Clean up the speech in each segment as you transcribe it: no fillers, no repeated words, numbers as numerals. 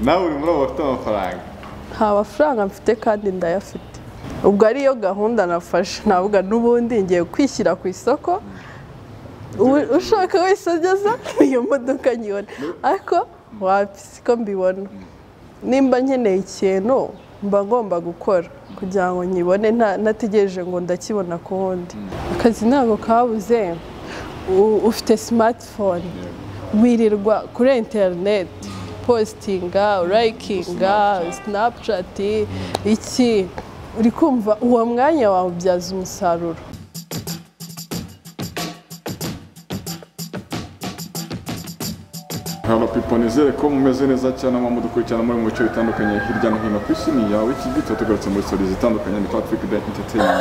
nawe uri muri abo bafite amafaranga? nta mafaranga mfite kandi ndayafite, ubwo ariyo gahunda nafashe, navuga n'ubundi ngiye kwishyira ku isoko, ushaka wese ageza iyo modoka nyibona, ariko wapi siko mbibona. Nimba nkeneye ikintu mba ngomba gukora kugira ngo nyibone, nategereje ngo ndakibona ku wundi. Akazi ntabwo kabuze, ufite smartphone wirirwa kuri internet postinga, likinga, snapchat, iki uri kumva uwo mwanya wawe ubyaza umusaruro. Hello people, nizere ko mumeze neza cyane mudukurikirana muri mu bice bitandukanye hirya no hino ku isi. Ni yawe iki gito tugarutse muri stories zitandukanye, ni Patrick Date Entertainment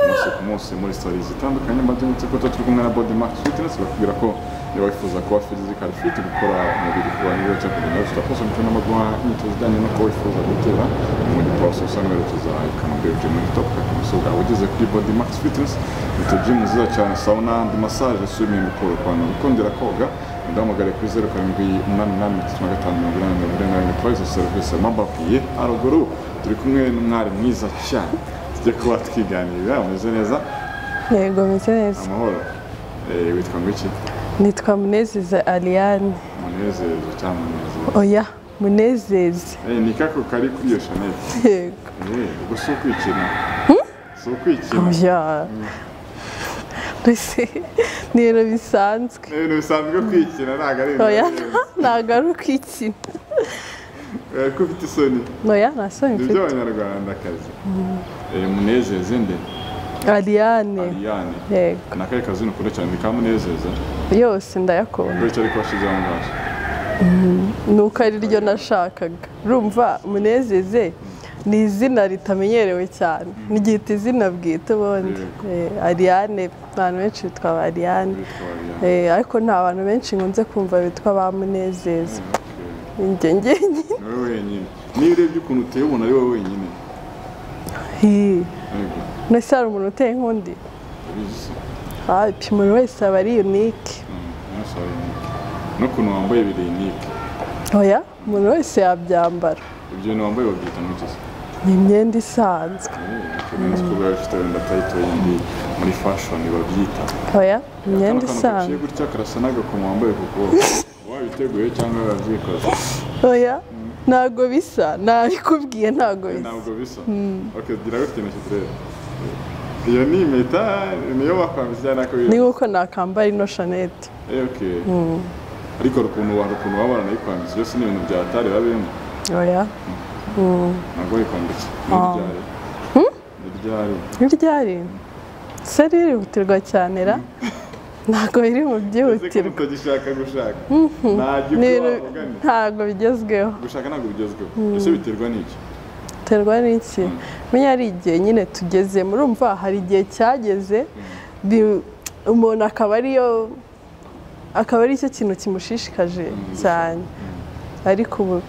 umunsi ku munsi muri stories zitandukanye. Mbadutse ko turi kumwe na Body Max Fitness, bakubwira ko niba wifuza kuba physical fit, gukora umubiri kuba niyo cyo kugira ngo utakosa bituma amaguha imyitozo ijyanye no kuba wifuza gutera mu gipaso usanga berekeza Kanombe gym muri top kamusoga ugeze kuri Body Max Fitness. Ni gym nziza cyane, sauna and massage, swimming pool, kwano ukongera koga. Ndamugare kuri 0788 twice service mababwiye aruguru. Turi kumwe n'umwari mwiza cyane, tujye kuba twiganirira. Umeze neza? Yego meze neza. Amahoro. Witwa ngwiki? Nitwa Munezeza Aliane. Munezeza cyangwa Munezeza? Oya, Munezeza. Ni kako kari kuri iyo Chanel? Yego. Ubwo si ukwikina? Si ukwikina? Oya. Ni ibintu bisanzwe. Ni ibintu bisanzwe kwikina, ntabwo ari ibintu. Oya, ntabwo ari ukwikina. Ko ufite isoni? Oya, nta soni mfite. Ni iby'abanyarwandakazi. Munezeza nde? Aliane. Aliane. Yego. Ni akahe kazina ukunda cyane? Ni ka Munezeza? Yose ndayakunda. Kubera icyo ariko washyizeho mu maso? Nuko ari ryo nashakaga. Urumva Munezeze ni izina ritamenyerewe cyane, nigita izina bwite ubundi. Aliane, abantu benshi bitwa Aliane, ariko nta bantu benshi nkunze kumva bitwa ba Munezeza. Njye nyine. Wowe wenyine. Niba urebye ukuntu uteye ubona ari wowe wenyine. Nese hari umuntu uteye nk'undi? Umuntu wese aba ari unique. N'ukuntu wambaye biri unique. Oya, umuntu wese yabyambara. Ibyo bintu wambaye babyita nk'iki? Ni imyenda isanzwe. Nzi ko bafite wenda title yindi muri fashion babyita. Oya, imyenda isanzwe. Gutya karasa n'agakomo wambaye kuko wabiteguye cyangwa wabyikoze? Oya, ntago bisa, nabikubwiye ntago bisa. Ntabwo bisa? Okay, gira gutya na kitrere. Iyo ni impeta niyo bakwambitse nako biyo. Ni uko nakambara ino Chanel. Okay. Ariko ukuntu wabana nayikwambitse byose ni ibintu bya atari babemo. Oya. Ntabwo yikwambitse. Ryari? Sari irihutirwa cyane ra? Ntabwo iri mu byihutirwa. Utagishaka gushaka. Ntabwo bigezweho. Gushaka ntabwo bigezweho. Ese biterwa n'iki? Biterwa n'iki? Menya ari igihe nyine tugeze, murumva hari igihe cyageze umuntu akaba ari cyo kintu kimushishikaje cyane, ariko ubu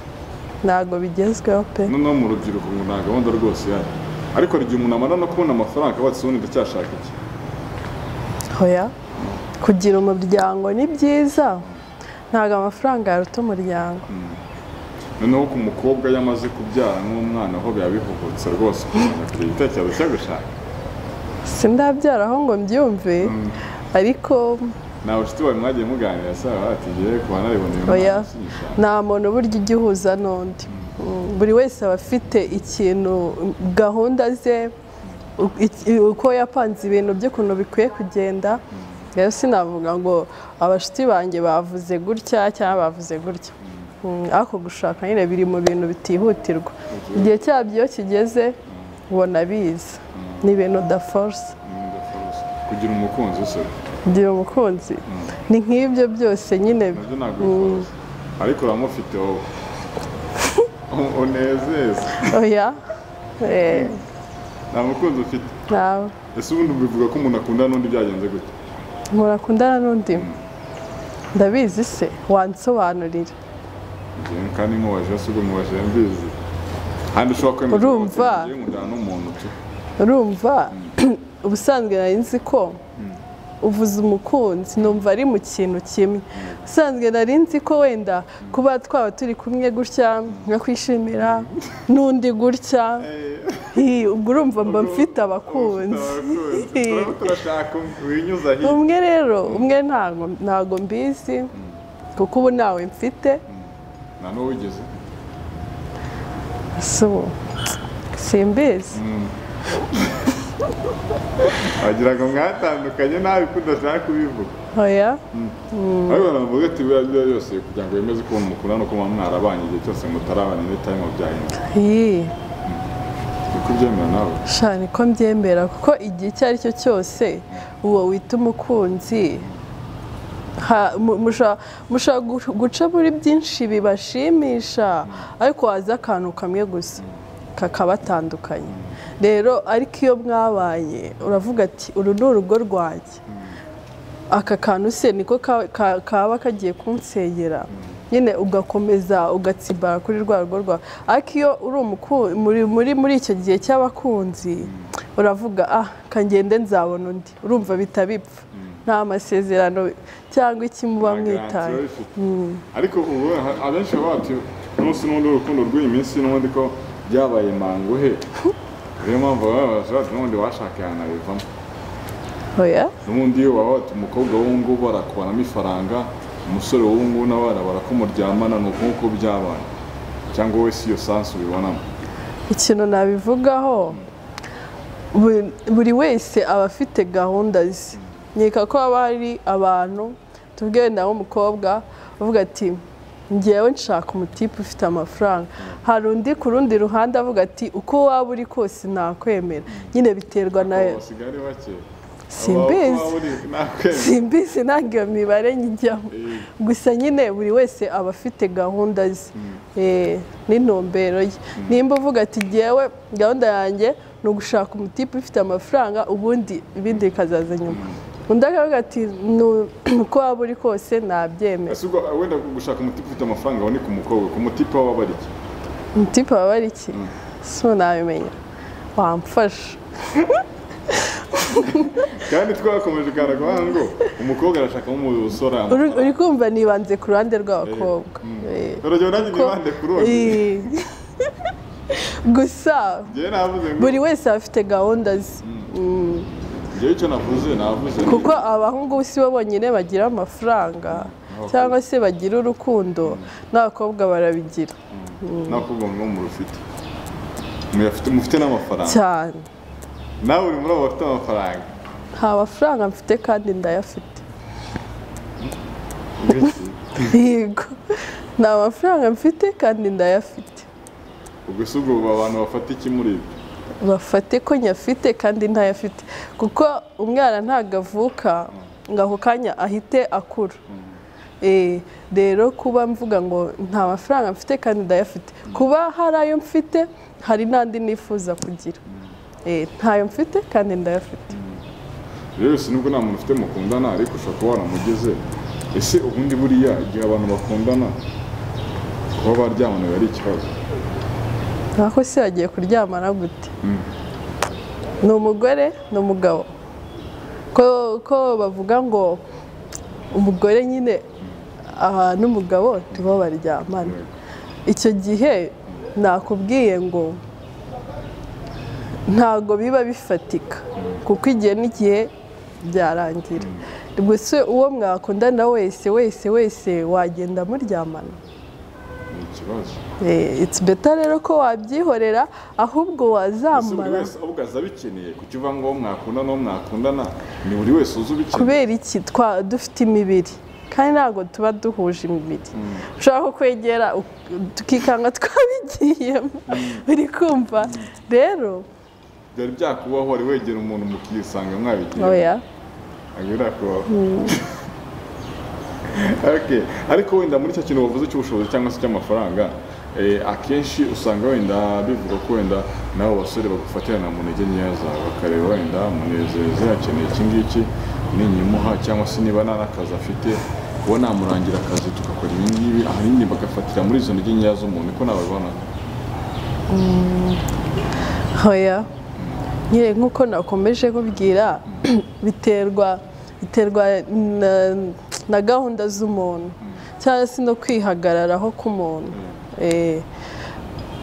ntabwo bigezweho pe. No mu rubyiruko ngo nta gahunda rwose yari, ariko igihe umuntu amara no kubona amafaranga akaba ati ndacyashaka iki? Oya, kugira umuryango ni byiza, ntabwo amafaranga yaruta umuryango. Noneho ku mukobwa yamaze kubyara n'umwana aho biba bihugutse rwose kumenya kuri igitekerezo cyo gushaka. Sindabyara aho ngo mbyumve, ariko nawe ufite bawe mwagiye muganira sawa ati ngiye kuba nariboneye. Oya, nta muntu burya igihuza n'undi. Buri wese aba afite ikintu, gahunda ze, uko yapanze ibintu by'ukuntu bikwiye kugenda. Rero sinavuga ngo abashuti banjye bavuze gutya cyangwa bavuze gutya. Ariko gushaka nyine biri mu bintu bitihutirwa. Igihe cyabyo iyo kigeze ubona biza. Ni ibintu da force. Kugira umukunzi se? Kugira umukunzi ni nk'ibyo byose nyine. Ariko uramufite wowe. Unezeza. Oya. Nta mukunzi ufite? Ntawe. Ese ubundi bivuga ko umuntu akundana n'undi byagenze gute? Umuntu akundana n'undi? Ndabizi se, wansobanurira. Kandi mubaje se ubwo mubaje mbizi. Handi ushobora kwemeza urumva ubusanzwe nari nzi ko uvuze umukunzi numva ari mu kintu kimwe usanzwe nari nzi ko wenda kuba twaba turi kumwe gutya nkakwishimira n'undi gutya ubwo urumva mba mfite abakunzi umwe rero umwe ntago mbizi kuko ubu nawe mfite nta n'uwo wigeze simbizi wagira ngo mwatandukanye nawe ko udashaka kubivuga oya ariko navuga ati buriya byo yose kugira ngo wemeze ko mukundana no kuba mwarabanye igihe cyose mutarabana n'itime byahinduka niko ubyemera nawe sha niko mbyemera kuko igihe icyo ari cyo cyose uwo wita umukunzi mushobora guca muri byinshi bibashimisha ariko waza akantu kamwe gusa kakabatandukanye rero ariko iyo mwabanye uravuga ati uru ni urugo rwanjye aka kantu se niko kaba kagiye kunsengera nyine ugakomeza ugatsibara kuri rwa rugo rwawe ariko iyo uri muri icyo gihe cy'abakunzi uravuga kangende nzabona undi urumva bitabipfa nta masezerano cyangwa iki muba mwitaye ariko ubu abenshi baba bati umunsi n'undi urukundo rw'iyi minsi n'ubundi ko byabaye manguhe niyo mpamvu babaza n'ubundi washaka yanabivamo n'ubundi iyo waba wati umukobwa w'ubu barakubanamo ifaranga umusore w'ubu nawe barabara ko muryamana ni uko byabaye cyangwa wowe si iyo sansi ubibonamo ikintu nabivugaho buri wese aba afite gahunda ze nkeka ko haba hari abantu tubwiye nawe umukobwa bavuga ati ngewe nshaka umutipe ufite amafaranga hari undi ku rundi ruhande avuga ati uko waba uri kose nakwemera nyine biterwa nayo simbizi ntabwo iyo mibare njyamo gusa nyine buri wese aba afite gahunda ze n'intumbero ye nimba uvuga ati ngewe gahunda yanjye ni ugushaka umutipe ufite amafaranga ubundi ibindi bikazaza nyuma undi akavuga ati uko waba uri kose nabyemera wenda gushaka umutipe ufite amafaranga aboneka umukobwa ku mutipe waba ari iki umutipe waba ari iki so nabimenya wamfasha kandi twakomeje kugaragara ngo umukobwa arashaka umusore uri kumva nibanze ku ruhande rw'abakobwa urugero nanjye nibande ku rundi gusa buri wese aba afite gahunda ze njyewe icyo navuze kuko abahungu si bo bonyine bagira amafaranga cyangwa se bagira urukundo n'abakobwa barabigira n'abakobwa mu rufite mufite n'amafaranga cyane nawe uri muri abo bafite amafaranga nta mafaranga mfite kandi ndayafite yego nta mafaranga mfite kandi ndayafite ubwo si ubwo abantu bafata iki muri ibyo bafate ko nyafite kandi ntayafite kuko umwana ntabwo avuka ngo ako kanya ahite akura rero kuba mvuga ngo nta mafaranga mfite kandi ndayafite kuba hari ayo mfite hari n'andi nifuza kugira ntayo mfite kandi ndayafite rero si nubwo nta muntu ufite mukundana ariko ushobora kuba waramugeze ese ubundi buriya igihe abantu bakundana kuba baryamana biba ari ikibazo nako se yagiye kuryamana gute ni umugore ni umugabo ko bavuga ngo umugore nyine n'umugabo nibo baryamana icyo gihe nakubwiye ngo ntago biba bifatika kuko igihe n'igihe byarangira gusa uwo mwakundana wese wagenda muryamana it's better rero ko wabyihorera ahubwo wazamara ahubwo aza bikeneye kukiva ngo mwakundana ni buri wese uzi ubikeneye kubera iki dufite imibiri kandi ntabwo tuba duhuje imibiri ushobora ko kwegera tukikanga twabigiyemo uri kumva rero byari byakubaho wari wegera umuntu mukisanga mwabigiye oya agirakubaho okay ariko wenda muri cyo kintu bavuze cy'ubushobozi cyangwa se cy'amafaranga akenshi usanga wenda bivuga ko wenda nabo basore bagufatirana mu ntege nkeya zawe bakareba wenda munezeze akeneye iki ngiki ninyimuha cyangwa se niba nta n'akazi afite kuba namurangira akazi tugakora ibi ngibi ahanini bagafatira muri izo ntege nkeya z'umuntu ko nababibona oya nk'uko nakomeje kubwira biterwa biterwa na gahunda z'umuntu cyangwa se no kwihagararaho k'umuntu.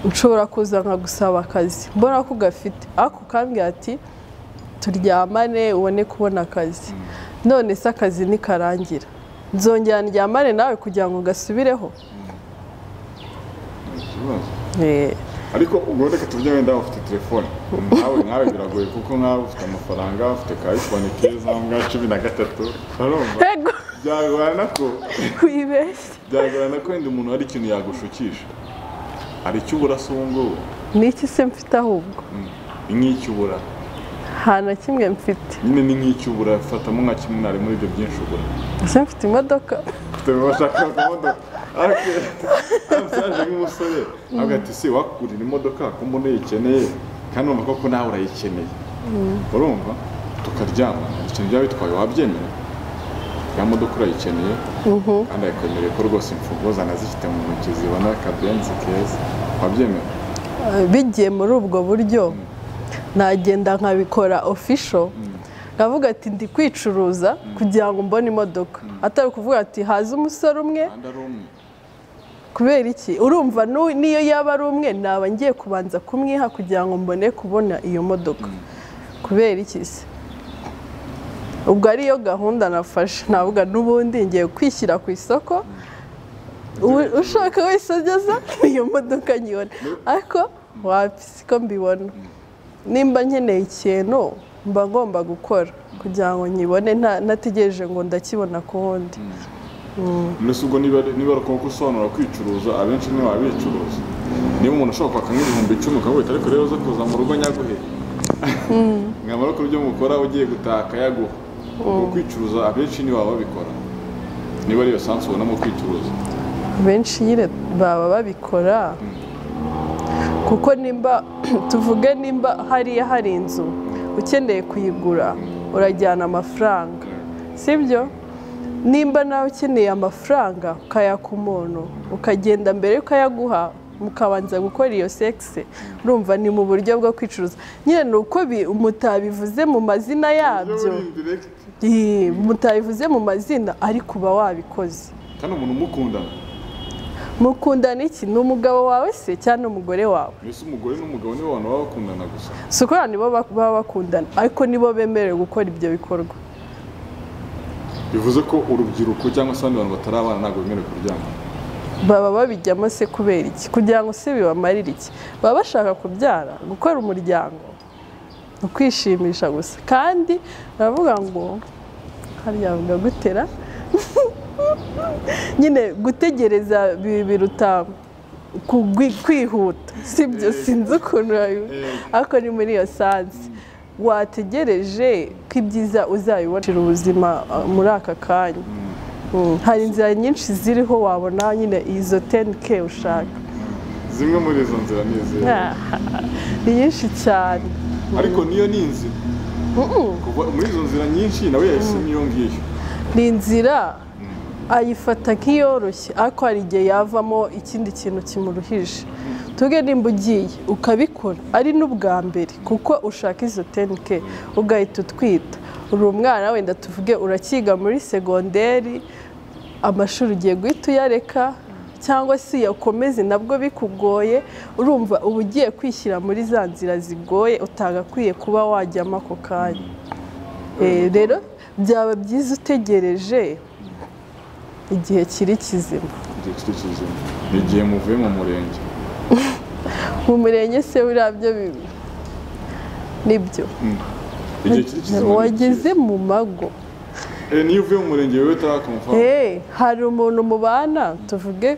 Nshobora kuza nkagusaba akazi mbona ko ugafite ariko ukambwira ati turyamane ubone kubona akazi, none se akazi nikarangira nzongera ndyamane nawe kugira ngo gasubireho. ariko ubwo reka tuvuge wenda ufite telefone nawe biragoye kuko nkawe ufite amafaranga, ufite ka iPhone keza nga 13 urumva byagorana ko kwibeshya, byagorana ko wenda umuntu hari ikintu yagushukisha. Hari icyo ubura se ubu ngubu? Ni iki se mfite ahubwo? Ni nk'icyo ubura? Nta na kimwe mfite. Nyine ni nk'icyo ubura, fatamo nka kimwe nari muri ibyo byinshi ubura. Ese mfite imodoka? Mfite bashaka imodoka. Amusaje nk'umusore avuga ati se wakugurira imodoka ko mbona yikeneye kandi urumva koko nawe urayikeneye. Urumva tukaryama ikintu byaba bitwaye wabyemera? Ya modoka urayikeneye kandi ayikwemereye ko rwose imfunguzo anazifite mu ntoki zibona akabenzi keza, wabyemera? Bigiye muri ubwo buryo nagenda nkabikora official, ngavuga ati ndi kwicuruza kugira ngo mbone imodoka, atari kuvuga ati haza umusore umwe. Kubera iki? Urumva niyo yaba ari umwe naba ngiye kubanza kumwiha kugira ngo mbone kubona iyo modoka. Kubera iki se? Ubwo ariyo gahunda nafashe, navuga n'ubundi ngiye kwishyira ku isoko, ushaka wese ageza iyo modoka nyibona. Ariko wapi siko mbibona. Nimba nkeneye ikintu mba ngomba gukora kugira ngo nyibone nategereje ngo ndakibona ku wundi. Mbese ubwo niba uko usobanura kwicuruza abenshi niba babicuruza, niba umuntu ashobora kwaka nk'ibihumbi 10 ukabwita ariko rero uza kuza mu rugo nyaguhe ngamara ko ibyo mukora ugiye gutaka yaguha. Ubwo kwicuruza abenshi niba babikora, niba ariyo sansi ubonamo kwicuruza benshi nyine baba babikora. Kuko nimba tuvuge nimba hari inzu ukeneye kuyigura urajyana amafaranga, sibyo? Nimba nawe ukeneye amafaranga ukayaka umuntu ukagenda mbere ukayaguha mukabanza gukora iyo sexe, urumva ni mu buryo bwo kwicuruza. Nyine nuko mutabivuze mu mazina yabyo, mutabivuze mu mazina ariko uba wabikoze. Kandi umuntu mukundana mukundana iki? Ni umugabo wawe se cyangwa umugore wawe? Ese umugore n'umugabo nibo bantu baba bakundana gusa? Suko nibo baba bakundana ariko nibo bemerewe gukora ibyo bikorwa. Bivuze ko urubyiruko cyangwa se abandi bantu batarabana ntabwo bemerewe kuryama? Baba babijyamo se kubera iki? Kugira ngo se bibamarire iki? Baba bashaka kubyara, gukora umuryango, ukwishimisha gusa. Kandi baravuga ngo harya vuga gutera nyine gutegereza biruta kwihuta, sibyo? Sinzi ukuntu ariko ni muri iyo sansi. Wategereje ko ibyiza uzabibonera ubuzima muri aka kanya. Hari inzira nyinshi ziriho wabona nyine izo 10K ushaka. Zimwe muri izo nzira ni izihe? Ni nyinshi cyane. Ariko niyo ni inzira? Muri izo nzira nyinshi nawe yahisemo iyo ngiyo? Ni inzira ayifata nk'iyoroshye ariko hari igihe yavamo ikindi kintu kimuruhije. Tuge nimba ugiye ukabikora ari n'ubwa mbere kuko ushaka izo 10K ugahita utwita, uri umwana wenda tuvuge urakiga muri segonderi, amashuri ugiye guhita uyareka cyangwa se yakomeze nabwo bikugoye, urumva uba ugiye kwishyira muri za nzira zigoye utagakwiye kuba wajyamo ako kanya. Rero byaba byiza utegereje igihe kiri kizima. Igihe kiri kizima ni igihe muvuye mu murenge. Mu murenge se burabyo nibyo wageze mu mago. Niyo uvuye mu murenge wewe utarakamufana? Hari umuntu mubana tuvuge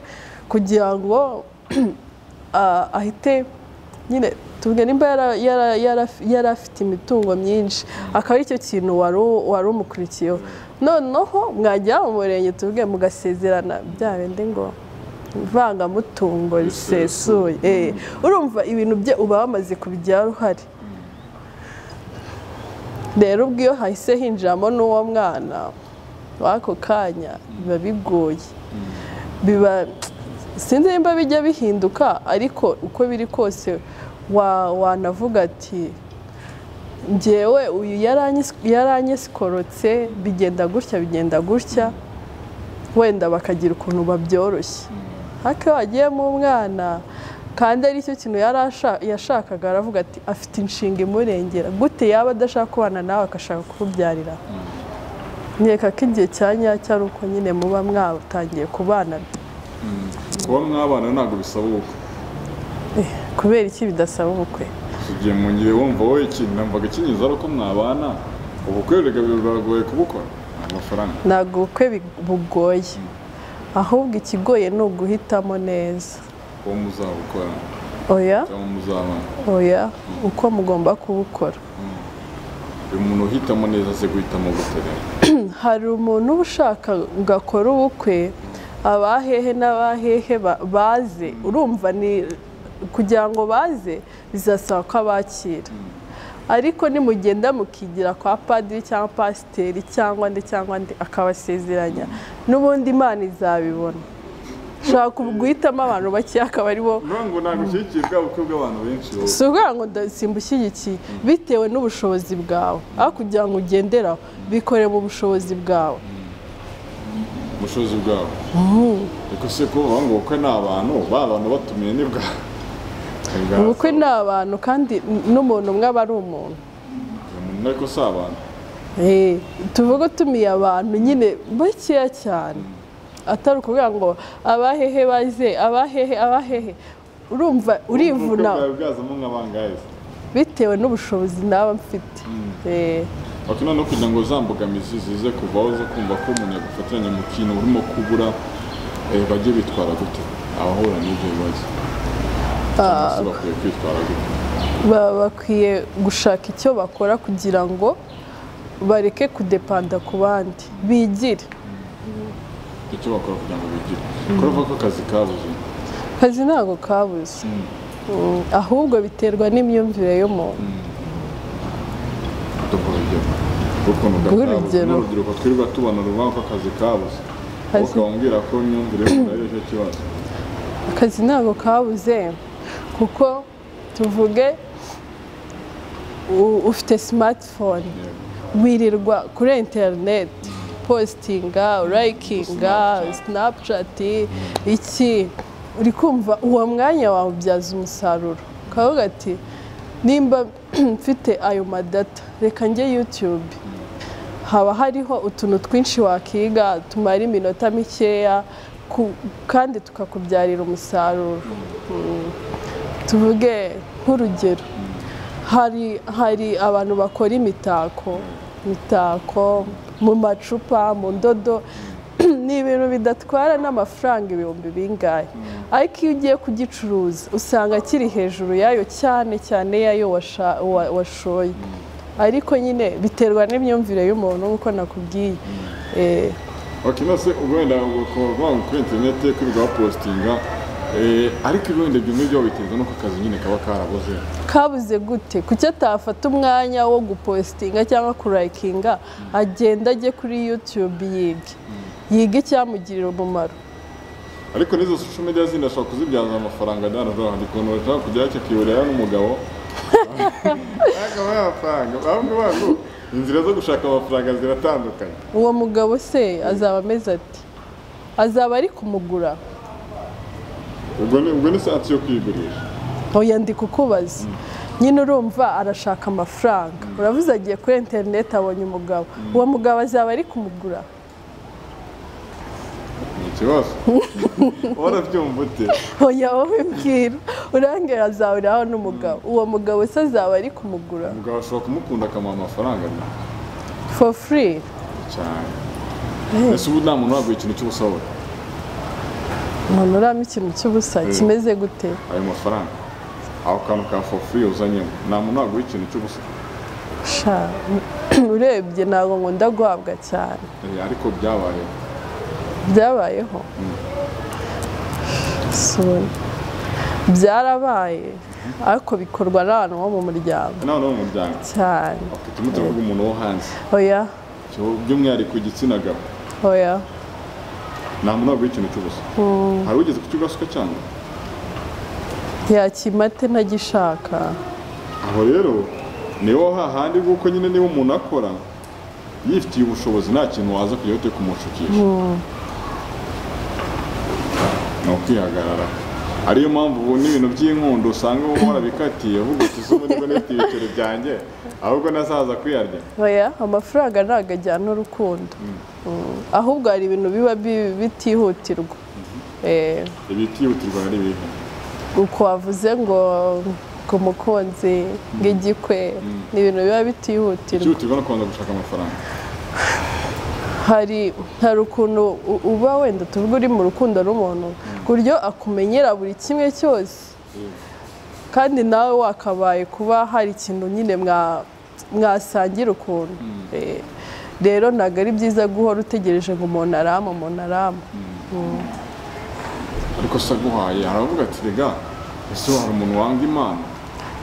kugira ngo ahite nyine tuvuge nimba yari afite imitungo myinshi akaba aricyo kintu wari umukurikiyeho, noneho mwajya mu murenge tuvuge mugasezerana bya bindi ngo ivangamutungo risesuye. Urumva ibintu bye uba wamaze kubigiraho uruhare. Rero ubwo iyo hahise hinjiramo n'uwo mwana w'ako kanya biba bigoye. Sinzi nimba bijya bihinduka ariko uko biri kose wanavuga ati njyewe uyu yaranyesikorotse bigenda gutya wenda bakagira ukuntu babyoroshye ariko iyo wagiyemo umwana kandi ari cyo kintu yashakaga aravuga ati afite inshinga imurengera gute yaba adashaka kubana nawe akashaka kukubyarira nkeka ko igihe cya nyacyo ari uko nyine muba mwatangiye kubana kuba mwabana ntabwo bisaba ubukwe kubera iki bidasaba ubukwe ugiye mu ngire wumva wowe ikintu namvaga kinyiza ari uko mwabana ubukwe biragoye kubukora amafaranga ntabwo ubukwe bugoye ahubwo ikigoye ni uguhitamo neza uwo muzabukora cyangwa muzabana uko mugomba kubukora uyu muntu uhitamo neza aze guhitamo gute hari umuntu uba ushaka ngo akore ubukwe abahehe n'abahehe baze urumva ni kugira ngo baze bizasaba ko abakira ariko nimugenda mukigira kwa padiri cyangwa pasiteri cyangwa ndi akabasezeranya n'ubundi Imana izabibona ushaka guhitamo abantu bake akaba ari bo ngo ntabwo ushyigikiye bwa bukwe bw'abantu benshi si ukuvuga ngo simbushyigikiye bitewe n'ubushobozi bwawe aho kugira ngo ugenderaho bikore mu bushobozi bwawe ubushobozi bwawe ariko se ko bavuga ngo ubukwe ni abantu abantu batumiye ni bwawe ubukwe ni abantu kandi n'umuntu umwe aba ari umuntu umuntu ariko si abantu tuvuga utumiye abantu nyine bakeya cyane atari ukuvuga ngo abahehe baze abahehe urumva urivuna bitewe n'ubushobozi naba mfite bakina no kugira ngo za mbogamizi zize kuvaho zo kumva ko umuntu yagufatanya mu kintu urimo kubura bajye bitwara gute abahura n'ibyo bibazo bakwiye kwitwara gute bakwiye gushaka icyo bakora kugira ngo bareke kudepanda ku bandi bigire icyo bakora kugira ngo bigire kuko ko akazi kabuze akazi ntabwo kabuze ahubwo biterwa n'imyumvire y'umuntu urubyiruko twirirwa tubona ruvuga ko akazi kabuze ukababwira ko imyumvire y'umuntu ari cyo kibazo akazi ntabwo kabuze kuko tuvuge ufite smartphone wirirwa kuri interineti postinga urayikinga sinapucati iki uri kumva uwo mwanya wawe ubyaza umusaruro ukavuga ati nimba mfite ayo madata reka njye YouTube haba hariho utuntu twinshi wakiga tumara iminota mikeya kandi tukakubyarira umusaruro tuvuge nk'urugero hari abantu bakora imitako mu macupa mu ndodo ni ibintu bidatwara n'amafaranga ibihumbi bingahe ariko iyo ugiye kugicuruza usanga kiri hejuru yayo cyane yayo washoye ariko nyine biterwa n'imyumvire y'umuntu nk'uko nakubwiye nose wenda kuri interineti kwirirwa bapositinga ariko wenda ibyo ngibyo biterwa n'uko akazi nyine kaba karabuze kabuze gute kuki atafata umwanya wo gupositinga cyangwa kurayikinga agenda ajye kuri YouTube yige icyamugirira umumaro ariko n'izo social media zindi ashobora kuzibyaza amafaranga ndi ukuntu bashaka kujya kikiburira n'umugabo akaba amafaranga bavuga inzira zo gushaka amafaranga ziratandukanye uwo mugabo se azaba ameze ati azaba ari kumugura ubwo ni sati yo kwigurisha oya ndi kukubaza nyine urumva arashaka amafaranga uravuze agiye kuri interineti abonye umugabo uwo mugabo azaba ari kumugura ni ikibazo warabyumva ute oya wowe mbwira urangera azahuriraho n'umugabo uwo mugabo se azaba ari kumugura umugabo ashobora kumukunda akamuha amafaranga for free cyane ese ubu nta muntu waguha ikintu cy'ubusohoro umuntu uramo ikintu cy'ubusa kimeze gute ayo mafaranga aho kantu ka for free uzanyemo nta muntu waguha ikintu cy'ubusa urebye ntabwo nkunda guhabwa cyane ariko byabayeho byarabaye ariko bikorwa n'abantu bo mu muryango cyane turimo turavuga umuntu wo hanze oya by'umwihariko igitsina gabo oya nta muntu waguha ikintu cy'ubusa hari ugeze ku kigasuka cyane yakimate ntagishaka aho rero niho hahandi kuko nyine niba umuntu akora yifitiye ubushobozi nta kintu waza kujya ute kumushukisha ni ukwihagarara ariyo mpamvu ubu n'ibintu by'inkundo usanga uba warabikatiye ahubwo ukizuba nibwo nifite ibiceri byanjye ahubwo nazaza kwiyarya oya amafaranga ntabwo ajyana urukundo ahubwo hari ibintu biba bitihutirwa ibitihutirwa ari ibihe uko wavuze ngo ku mukunzi ng'igikwe ni ibintu biba bitihutirwa bitihutirwa no kubanza gushaka amafaranga hari ukuntu uba wenda tuvuga uri mu rukundo n'umuntu ku buryo akumenyera buri kimwe cyose kandi nawe wakabaye kuba hari ikintu nyine mwasangira ukuntu rero ntabwo ari byiza guhora utegereje ngo umuntu arama ariko se aguhaye aravuga ati rega ese hari umuntu wanga impano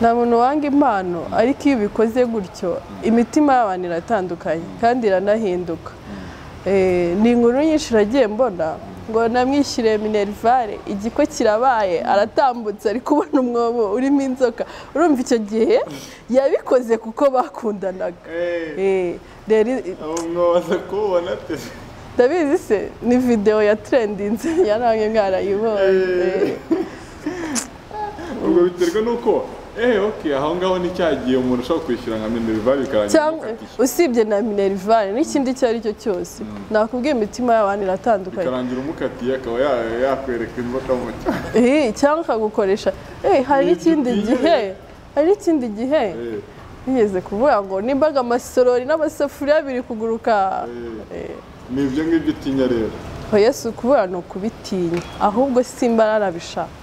nta muntu wanga impano ariko iyo ubikoze gutyo imitima y'abantu iratandukanye kandi iranahinduka ni inkuru nyinshi iragiye mbona ngo namwishyuriye minerivare igiko kirabaye aratambutse ari kubona umwobo urimo inzoka urumva icyo gihe yabikoze kuko bakundanaga umwobo kubona ate ndabizi se ni videwo ya trendinze yarange mwarayibonye ubwo biterwa nuko aho ngaho ni cyagiye umuntu ushobora kwishyura nka minerivare bikarangira usibye na minerivare n'ikindi icyo ari cyo cyose nakubwiye imitima y'abantu iratandukanye bikarangira umukatiye akaba yakwereka inzoka mu cyangwa akagukoresha hari n'ikindi gihe bigeze kuvuga ngo nimbaga amasorori n'amasafuriya biri kuguruka ni ibyo ngibyo utinya rero oya si ukuvuga ni ukubitinya ahubwo simba narabishaka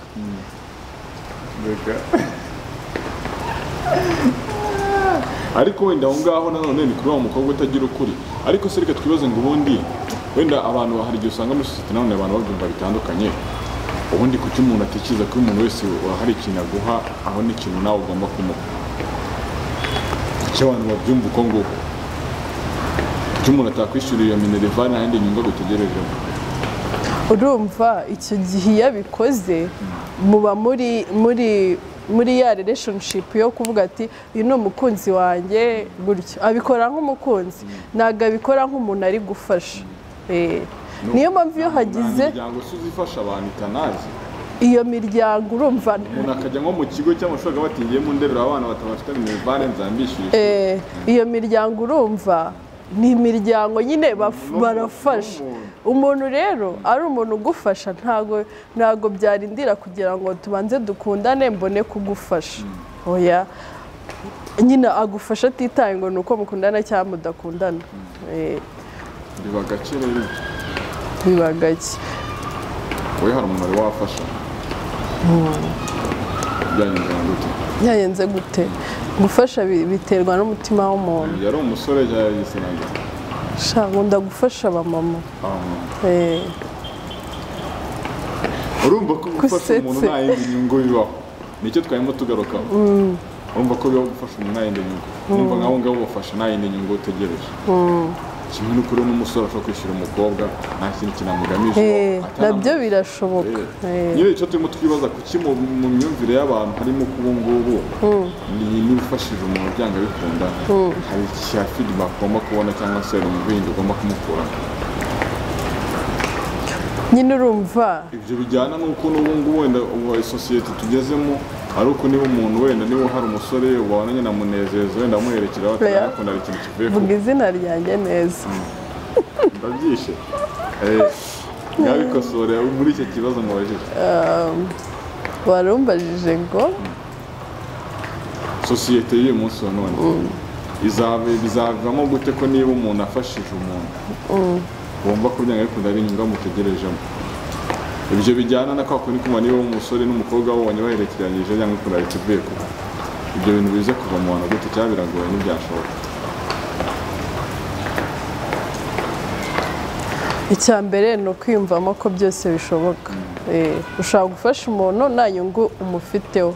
ariko wenda aho ngaho nanone ni kuri wa mukobwa utagira ukuri ariko se reka twibaze ngo ubundi wenda abantu hari igihe usanga muri sosiyete nanone abantu babyumva bitandukanye ubundi kuki umuntu atekereza ko umuntu wese hari ikintu aguha aho n'ikintu nawe ugomba kumuha icyo abantu babyumva uko nguko kuki umuntu atakwishyurira iyo minerivare nta yindi nyungu agutegerejemo urumva icyo gihe iyo abikoze muba muri ya relationship yo kuvuga ati uyu ni umukunzi wanjye gutyo abikora nk'umukunzi ntabwo abikora nk'umuntu ari gufasha niyo mpamvu iyo hagize imiryango uzifasha abantu itanazi iyo miryango urumva umuntu akajya nko mu kigo cy'amashuri batingiye mu ndebera abana batabafite minerivare nzambishyuye iyo miryango urumva ni imiryango nyine barafasha umuntu rero ari umuntu ugufasha ntabwo byarindira kugira ngo tubanze dukundane mbone kugufasha oya nyine agufasha atitaye ngo ni uko mukundana cyangwa mudakundana biba gake rero biba gake wowe hari umuntu wari wafasha byagenze gute gufasha biterwa n'umutima w'umuntu yari umusore cyangwa igitsina nkunda gufasha abamama urumva ko gufasha umuntu nta yindi nyungu bibaho nicyo twarimo tugarukaho urumva ko bibaho gufasha umuntu nta yindi nyungu urumva nk'aho ngaho ubafasha nta yindi nyungu utegereje kimwe n'ukuri n'umusore ashobora kwishyura umukobwa nta kintu kinamugamije nabyo birashoboka nyine icyo turimo twibaza kuki mu myumvire y'abantu harimo ko ubu ngubu niba ufashije umuntu byanga bikunda hari cya feedback ugomba kubona cyangwa se hari umubindi ugomba kumukuramo nyine urumva ibyo bijyana n'uko n'ubu ngubu wenda sosiyete tugezemo ari uko niba umuntu wenda niba hari umusore ubona nyine amunezeza wenda amuherekera batanakunda hari ikintu kivuye vuga izina ryanjye neza ndabyishe mwabikosore muri icyo kibazo mubajije warumbajije ngo sosiyete y'uyu munsi wa none bizavamo gute ko niba umuntu afashije umuntu wumva ko byanga bikunda ari inyungu amutegerejemo ibyo bijyana na kwa kundi kuma niba umusore n'umukobwa babonye baherekeranyije cyangwa bikunda ari kivuye kuba ibyo bintu bize kuva mu bantu gute cyangwa biragoye ntibyashoboka icya mbere ni ukwiyumvamo ko byose bishoboka ushobora gufasha umuntu nta nyungu umufiteho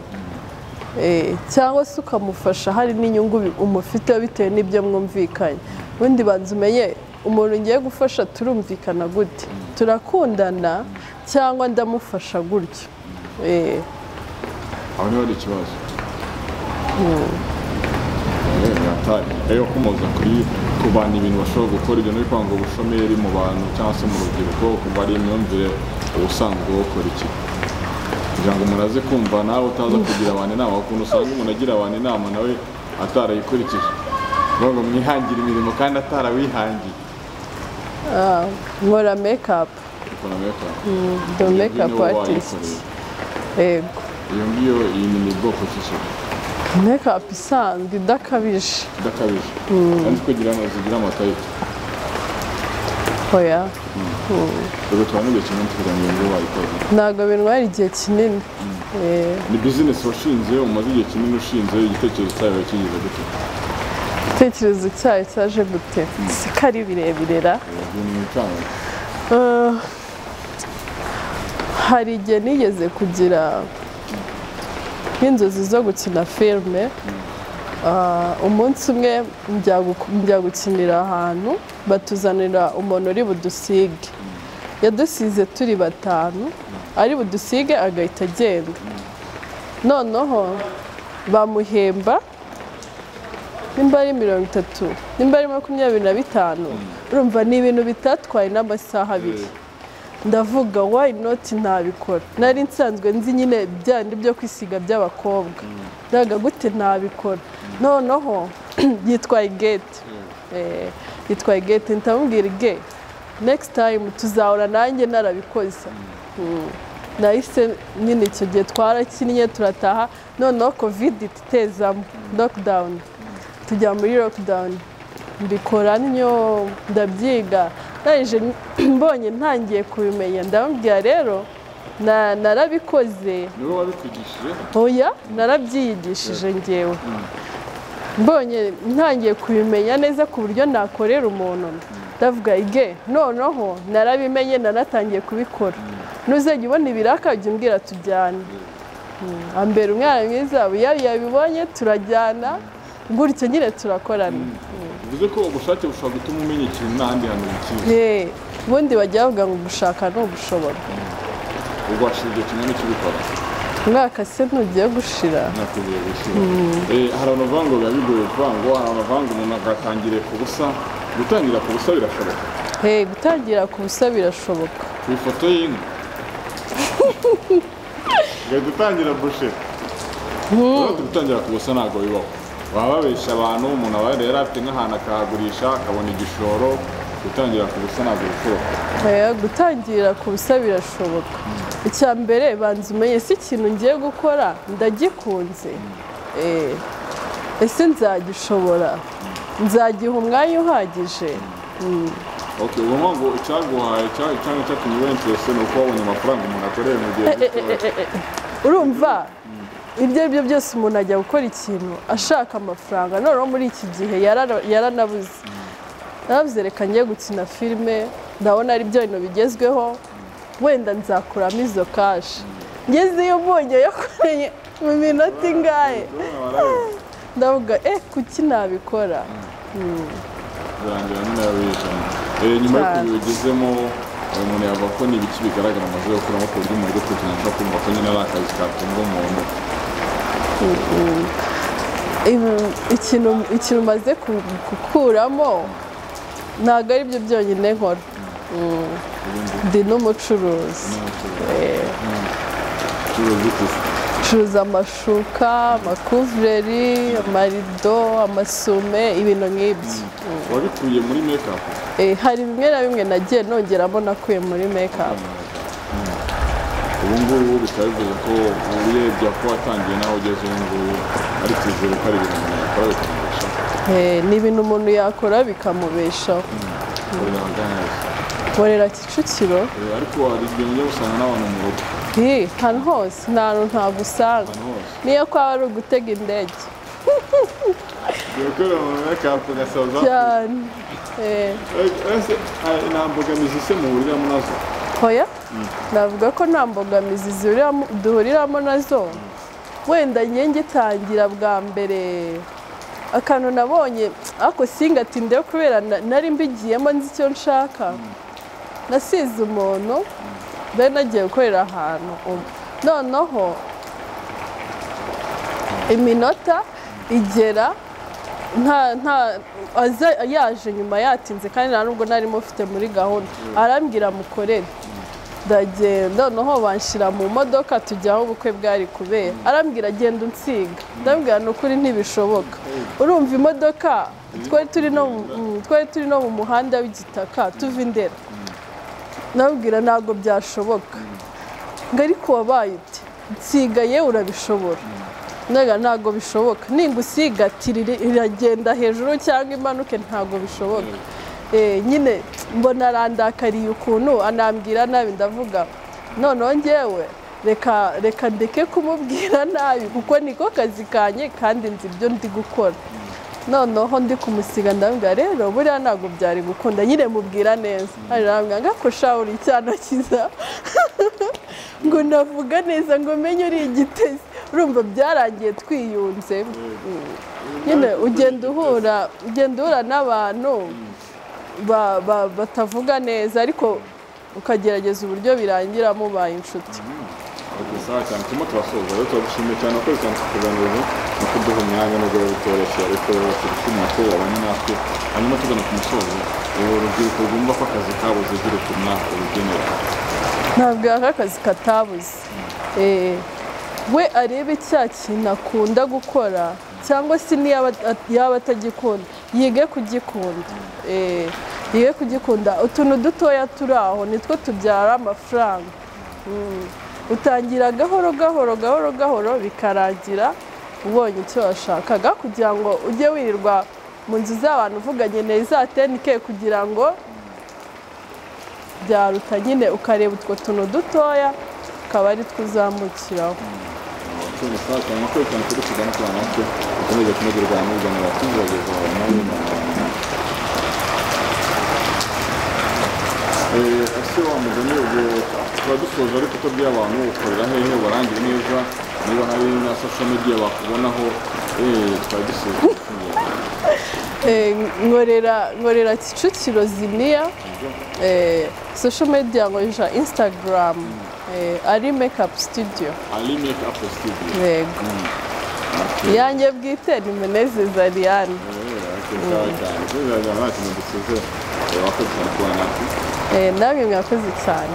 cyangwa se ukamufasha hari n'inyungu umufiteho bitewe n'ibyo mwumvikanye ubundi banza umenye umuntu ngiye gufasha turumvikana gute turakundana cyangwa ndamufasha gutyo aho niho hari ikibazo atari rero kumoza ku bantu ibintu bashobora gukora ibyo no kwanga ubushomeri mu bantu cyangwa se mu rubyiruko kumva ari imyumvire ubusanzwe gukora iki kugira ngo umuntu aze kumva nawe utaza kugira abantu inama ukuntu usanga umuntu agira abantu inama nawe atarayikurikije ngo mwihangire imirimo kandi atarawihangiye nkora makeup do makeup artist yego iyo ngiyo iyi ni bwoko ki makeup isanzwe idakabije kandi kugira ngo zigira amatayito oya ubwo tubona igihe kinini tukuganira ngo wayikoze ntabwo bintwara igihe kinini ni business washinze umaze igihe kinini ushinze igitekerezo cyawe kigize gute igitekerezo cyayo cyaje gute si ko ari birebire ra hari igihe nigeze kugira nk'inzozi zo gukina filime umunsi umwe njya gukinira ahantu batuzanira umuntu uri budusige yadusize turi batanu ari budusige agahita agenda noneho bamuhemba nimba ari 30 nimba ari 25 urumva ni ibintu bitatwaye n'amasaha abiri ndavuga why not ntabikora nari nsanzwe nzi nyine byandi byo kwisiga by'abakobwa ndaga gute ntabikora noneho yitwaye gheto ntamubwira next time tuzahora nanjye narabikoze nahise nyine icyo gihe twarakinnye turataha noneho covid itezamo lockdown tujya muri lockdown mbikora nnyo ndabyiga naje mbonye ntangiye kubimenya ndamubwira rero narabikoze niwe wabikwigishije oya narabyiyigishije ngewe mbonye ntangiye kubimenya neza ku buryo nakorera umuntu ndavuga noneho narabimenye nanatangiye kubikora nuzajya ubona ibiraka ujya umbwira tujyane ambera umwana mwiza yabibonye turajyana gutyo nyine turakorana bivuze ko ubushake bushobora gutuma umenya ikintu n'ahandi hantu bikiza ubundi bajya bavuga ngo gushaka ni ugushobora ubwo washize igihe kimwe n'ikibikora umwaka se ntugiye gushira nakugiye gushira hari abantu bavuga ngo biba bigoye kuvuga ngo hari abantu bavuga ngo umuntu agatangire ku busa gutangira ku busa birashoboka gutangira ku busa birashoboka ku ifoto y'inka ugahita utangira bushe gutangira ku busa ntabwo bibaho baba babeshya abantu umuntu aba yari afite nk'ahantu akahagurisha akabona igishoro gutangira ku busa ntabwo bishoboka gutangira ku busa birashoboka icya mbere banza umenye si ikintu ngiye gukora ndagikunze ese nzagishobora nzagiha umwanya uhagije ubu ngo icyaguhaye cyangwa icyatumye uba interese ni uko wabonye amafaranga umuntu akoreye mu gihe urumva ibyo ari byo byose umuntu ajya gukora ikintu ashaka amafaranga noneho muri iki gihe yaranabuze narabuze reka ngiye gukina filime ndabona ari byo bintu bigezweho wenda nzakuramo izo kashi ngezeyo mbonye yakoreye mu minota ingahe ndavuga kuki nabikora birangira nyine yabijana nyuma yo kubigezemo umuntu yavuga ko ni ibiki bigaragara amaze gukuramo ku buryo umuntu uri kugira ngo kumva ko nyine ari akazi katunga umuntu ikintu umaze gukuramo ntabwo ari byo byonyine nkora ndi n'umucuruzi curuza amashuka amakuvureri amarido amasume ibintu nk'ibyo wabikuye muri makeup hari bimwe na bimwe nagiye nongeramo nakuye muri makeup ubu ngubu bikaba bivuze ko urebye ko watangiye naho ugeze ubu ngubu ari kwizera ko ari ibintu umuntu yakora bikamubeshaho ni ibintu umuntu yakora bikamubeshaho nkorera Kicukiro ariko hari igihe ujya gusanga n'abantu mu rugo ahantu hose nta hantu ntagusanga niyo kwaba ari ugutega indege gukora mu makeup ugasoza cyane nta mbogamizi se muhuriramo nazo hoya navuga ko nta mbogamizi duhuriramo nazo wenda njye ngitangira bwa mbere akantu nabonye ariko singatindeyo kubera nari mbigiyemo nzi icyo nshaka nasize umuntu mbere nagiye gukorera ahantu noneho iminota igera aza yaje nyuma yatinze kandi nta nubwo narimo mfite muri gahunda arambwira mukorere ndagenda noneho banshyira mu modoka tujya aho ubukwe bwari kubera arambwira agenda unsiga ndabwira ni ukuri ntibishoboka urumva imodoka twari turi no mu muhanda w'igitaka tuva Indera ndabwira ntabwo byashoboka ngo ariko wabaye uti nsigaye urabishobora ntabwo bishoboka ningusigatira iragenda hejuru cyangwa imanuke ntabwo bishoboka nyine mbona arandakariye ukuntu anambwira nabi ndavuga noneho ngewe reka ndeke kumubwira nabi kuko niko kazi kanye kandi nzi ibyo ndi gukora noneho ndi kumusiga ndabwira rero buriya ntabwo byari gukunda nyine mubwira neza arambwira ngo akoshawuri icyana kiza ngo navuga neza ngo menye uri igitezi urumva byarangiye twiyunze nyine ugenda uhura n'abantu batavuga neza ariko ukagerageza uburyo birangira mubaye inshuti sawa cyane turimo turasoza rero turagushimiye cyane ko cyane tukuganiriza no kuduha umwanya no guhora bitoroshye ariko turishimye ko wabanye natwe hanyuma tugana ku musozo urubyiruko rwumva ko akazi kabuze gira ukuntu urugenera ntabwo aka kazi katabuze we arebe cya kintu akunda gukora cyangwa se yaba atagikunda yige kugikunda utuntu dutoya turi aho nitwo tubyara amafaranga utangira gahoro bikarangira ubonye icyo washakaga kugira ngo ujye wirirwa mu nzu z'abantu uvuganye neza atenike kugira ngo byaruta nyine ukareba utwo tuntu dutoya ukaba ari two uzamukiraho ese wa mugani ubwo tuba dusoza ariko tubwira abantu ukorera hehe warangira neza niba hari na social media bakubonaho twari dusoza nkorera Kicukiro Ziniya social media nkoresha Instagram ari makeup studio yego yanjye bwite ni Menezeza Ariane namwe mwakoze cyane